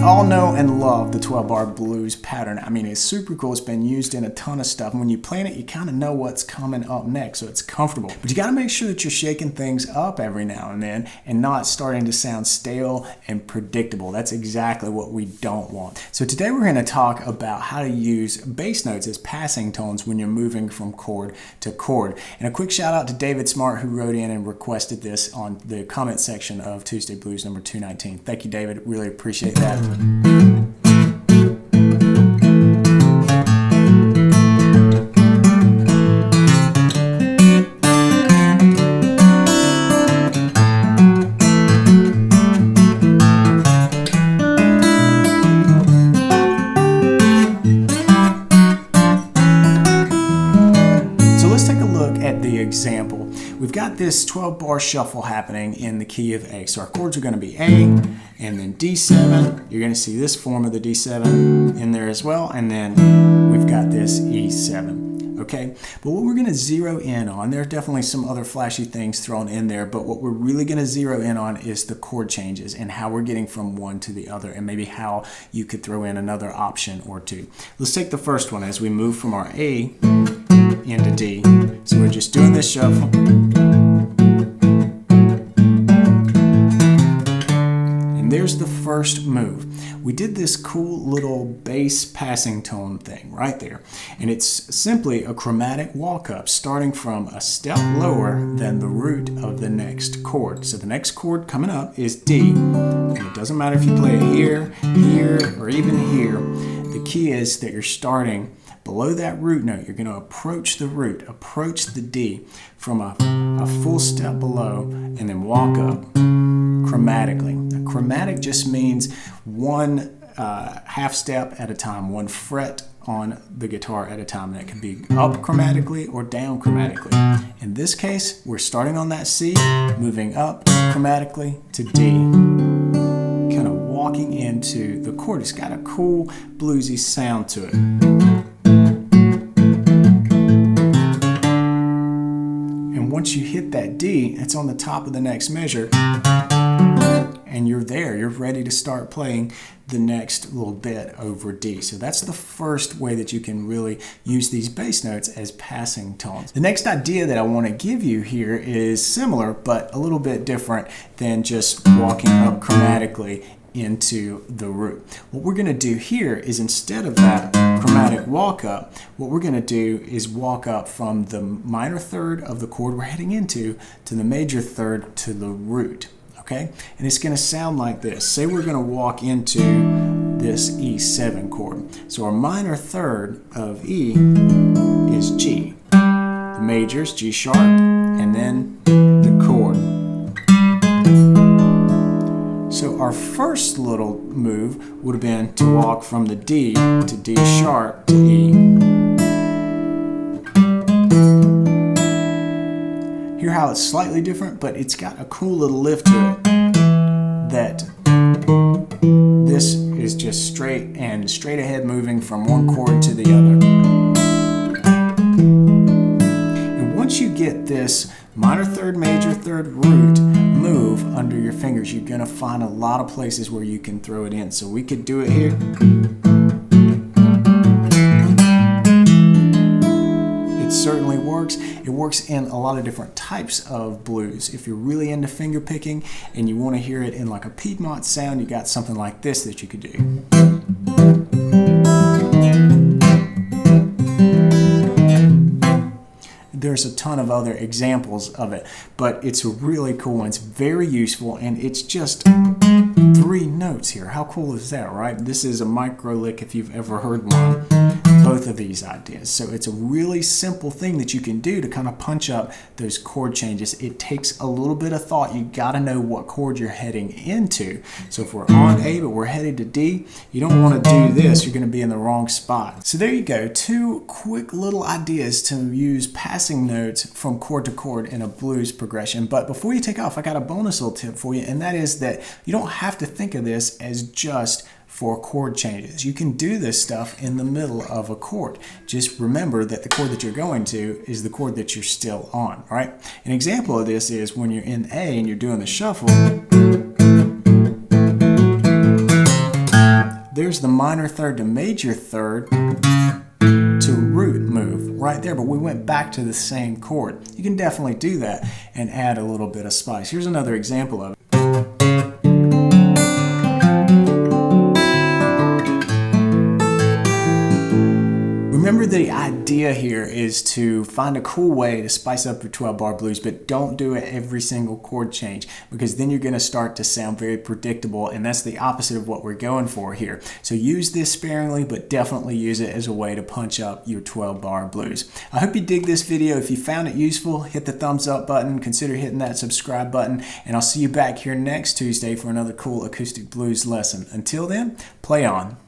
All know and love the 12-bar blues pattern. I mean, it's super cool. It's been used in a ton of stuff. And when you play it, you kind of know what's coming up next, so it's comfortable. But you got to make sure that you're shaking things up every now and then and not starting to sound stale and predictable. That's exactly what we don't want. So today we're going to talk about how to use bass notes as passing tones when you're moving from chord to chord. And a quick shout out to David Smart, who wrote in and requested this on the comment section of Tuesday Blues number 219. Thank you, David. Really appreciate that. So let's take a look at the example. We've got this 12-bar shuffle happening in the key of A. So our chords are going to be A and then D7. You're going to see this form of the D7 in there as well. And then we've got this E7. Okay, but what we're going to zero in on, there are definitely some other flashy things thrown in there, but what we're really going to zero in on is the chord changes and how we're getting from one to the other, and maybe how you could throw in another option or two. Let's take the first one as we move from our A into D. So we're just doing this shuffle. And there's the first move. We did this cool little bass passing tone thing right there. And it's simply a chromatic walk-up starting from a step lower than the root of the next chord. So the next chord coming up is D. And it doesn't matter if you play it here, here, or even here. The key is that you're starting below that root note. You're going to approach the root, approach the D from a full step below, and then walk up chromatically. Now, chromatic just means one half step at a time, one fret on the guitar at a time. And it can be up chromatically or down chromatically. In this case, we're starting on that C, moving up chromatically to D, kind of walking into the chord. It's got a cool bluesy sound to it. Once you hit that D, it's on the top of the next measure, and you're there. You're ready to start playing the next little bit over D. So that's the first way that you can really use these bass notes as passing tones. The next idea that I want to give you here is similar, but a little bit different than just walking up chromatically into the root. What we're going to do here is, instead of that chromatic walk up, what we're going to do is walk up from the minor third of the chord we're heading into to the major third to the root. Okay? And it's going to sound like this. Say we're going to walk into this E7 chord. So our minor third of E is G. The major is G sharp, and then the chord. So our first little move would have been to walk from the D to D sharp to E. Hear how it's slightly different, but it's got a cool little lift to it, that this is just straight ahead moving from one chord to the other. And once you get this minor third, major third, root move under your fingers, you're going to find a lot of places where you can throw it in. So we could do it here. It certainly works. It works in a lot of different types of blues. If you're really into finger picking and you want to hear it in like a Piedmont sound, you got something like this that you could do. There's a ton of other examples of it, but it's really cool and it's very useful, and it's just 3 notes here. How cool is that, right? This is a MicroLick if you've ever heard one. Both of these ideas. So it's a really simple thing that you can do to kind of punch up those chord changes. It takes a little bit of thought. You got to know what chord you're heading into. So if we're on A but we're headed to D, you don't want to do this. You're going to be in the wrong spot. So there you go. 2 quick little ideas to use passing notes from chord to chord in a blues progression. But before you take off, I got a bonus little tip for you, and that is that you don't have to think of this as just for chord changes. You can do this stuff in the middle of a chord. Just remember that the chord that you're going to is the chord that you're still on, right? An example of this is when you're in A and you're doing the shuffle, there's the minor third to major third to root move right there, but we went back to the same chord. You can definitely do that and add a little bit of spice. Here's another example of it. Remember, the idea here is to find a cool way to spice up your 12-bar blues, but don't do it every single chord change, because then you're going to start to sound very predictable, and that's the opposite of what we're going for here. So use this sparingly, but definitely use it as a way to punch up your 12-bar blues. I hope you dig this video. If you found it useful, hit the thumbs up button, consider hitting that subscribe button, and I'll see you back here next Tuesday for another cool acoustic blues lesson. Until then, play on.